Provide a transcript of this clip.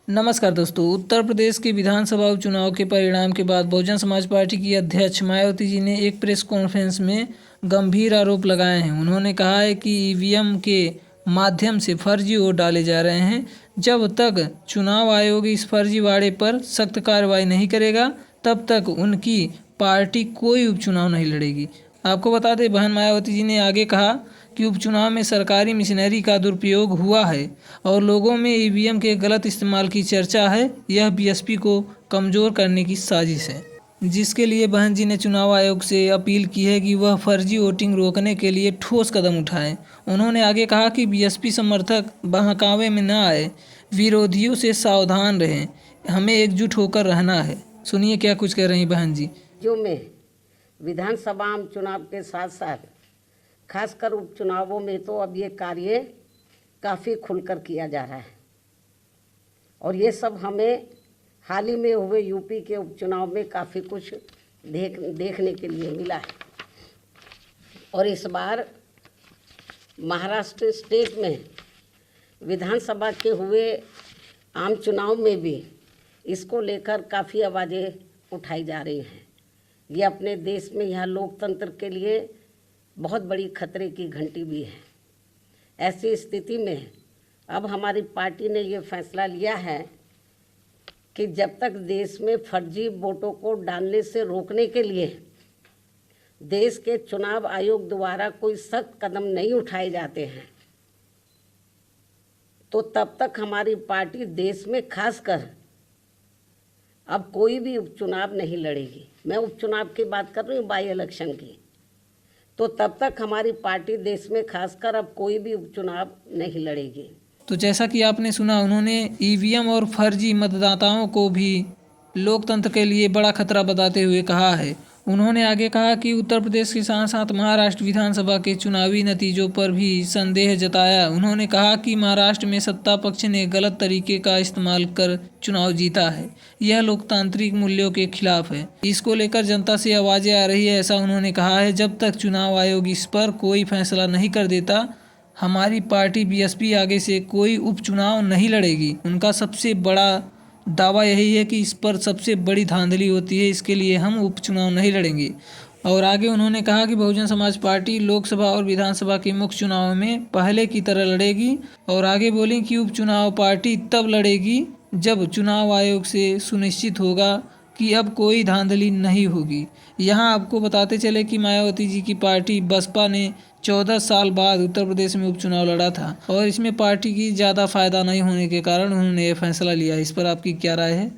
नमस्कार दोस्तों। उत्तर प्रदेश के विधानसभा उपचुनाव के परिणाम के बाद बहुजन समाज पार्टी की अध्यक्ष मायावती जी ने एक प्रेस कॉन्फ्रेंस में गंभीर आरोप लगाए हैं। उन्होंने कहा है कि ईवीएम के माध्यम से फर्जी वोट डाले जा रहे हैं। जब तक चुनाव आयोग इस फर्जीवाड़े पर सख्त कार्रवाई नहीं करेगा तब तक उनकी पार्टी कोई उपचुनाव नहीं लड़ेगी। आपको बता दें, बहन मायावती जी ने आगे कहा कि उपचुनाव में सरकारी मशीनरी का दुरुपयोग हुआ है और लोगों में ईवीएम के गलत इस्तेमाल की चर्चा है। यह बीएसपी को कमज़ोर करने की साजिश है, जिसके लिए बहन जी ने चुनाव आयोग से अपील की है कि वह फर्जी वोटिंग रोकने के लिए ठोस कदम उठाएं। उन्होंने आगे कहा कि बीएसपी समर्थक बहकावे में न आए, विरोधियों से सावधान रहें, हमें एकजुट होकर रहना है। सुनिए क्या कुछ कह रही बहन जी। जो में विधानसभा आम चुनाव के साथ साथ खासकर उपचुनावों में तो अब ये कार्य काफ़ी खुलकर किया जा रहा है और ये सब हमें हाल ही में हुए यूपी के उपचुनाव में काफ़ी कुछ देखने के लिए मिला है। और इस बार महाराष्ट्र स्टेट में विधानसभा के हुए आम चुनाव में भी इसको लेकर काफ़ी आवाज़ें उठाई जा रही हैं। ये अपने देश में यहाँ लोकतंत्र के लिए बहुत बड़ी खतरे की घंटी भी है। ऐसी स्थिति में अब हमारी पार्टी ने ये फैसला लिया है कि जब तक देश में फर्जी वोटों को डालने से रोकने के लिए देश के चुनाव आयोग द्वारा कोई सख्त कदम नहीं उठाए जाते हैं, तो तब तक हमारी पार्टी देश में खासकर अब कोई भी उपचुनाव नहीं लड़ेगी। मैं उपचुनाव की बात कर रही हूँ, बाई इलेक्शन की। तो तब तक हमारी पार्टी देश में खासकर अब कोई भी उपचुनाव नहीं लड़ेगी। तो जैसा कि आपने सुना, उन्होंने ईवीएम और फर्जी मतदाताओं को भी लोकतंत्र के लिए बड़ा खतरा बताते हुए कहा है। उन्होंने आगे कहा कि उत्तर प्रदेश के साथ साथ महाराष्ट्र विधानसभा के चुनावी नतीजों पर भी संदेह जताया। उन्होंने कहा कि महाराष्ट्र में सत्ता पक्ष ने गलत तरीके का इस्तेमाल कर चुनाव जीता है। यह लोकतांत्रिक मूल्यों के खिलाफ है। इसको लेकर जनता से आवाज़ें आ रही है, ऐसा उन्होंने कहा है। जब तक चुनाव आयोग इस पर कोई फैसला नहीं कर देता, हमारी पार्टी बीएसपी आगे से कोई उपचुनाव नहीं लड़ेगी। उनका सबसे बड़ा दावा यही है कि इस पर सबसे बड़ी धांधली होती है, इसके लिए हम उपचुनाव नहीं लड़ेंगे। और आगे उन्होंने कहा कि बहुजन समाज पार्टी लोकसभा और विधानसभा के मुख्य चुनाव में पहले की तरह लड़ेगी। और आगे बोलें कि उपचुनाव पार्टी तब लड़ेगी जब चुनाव आयोग से सुनिश्चित होगा कि अब कोई धांधली नहीं होगी। यहाँ आपको बताते चले कि मायावती जी की पार्टी बसपा ने 14 साल बाद उत्तर प्रदेश में उपचुनाव लड़ा था और इसमें पार्टी की ज़्यादा फायदा नहीं होने के कारण उन्होंने ये फैसला लिया। इस पर आपकी क्या राय है?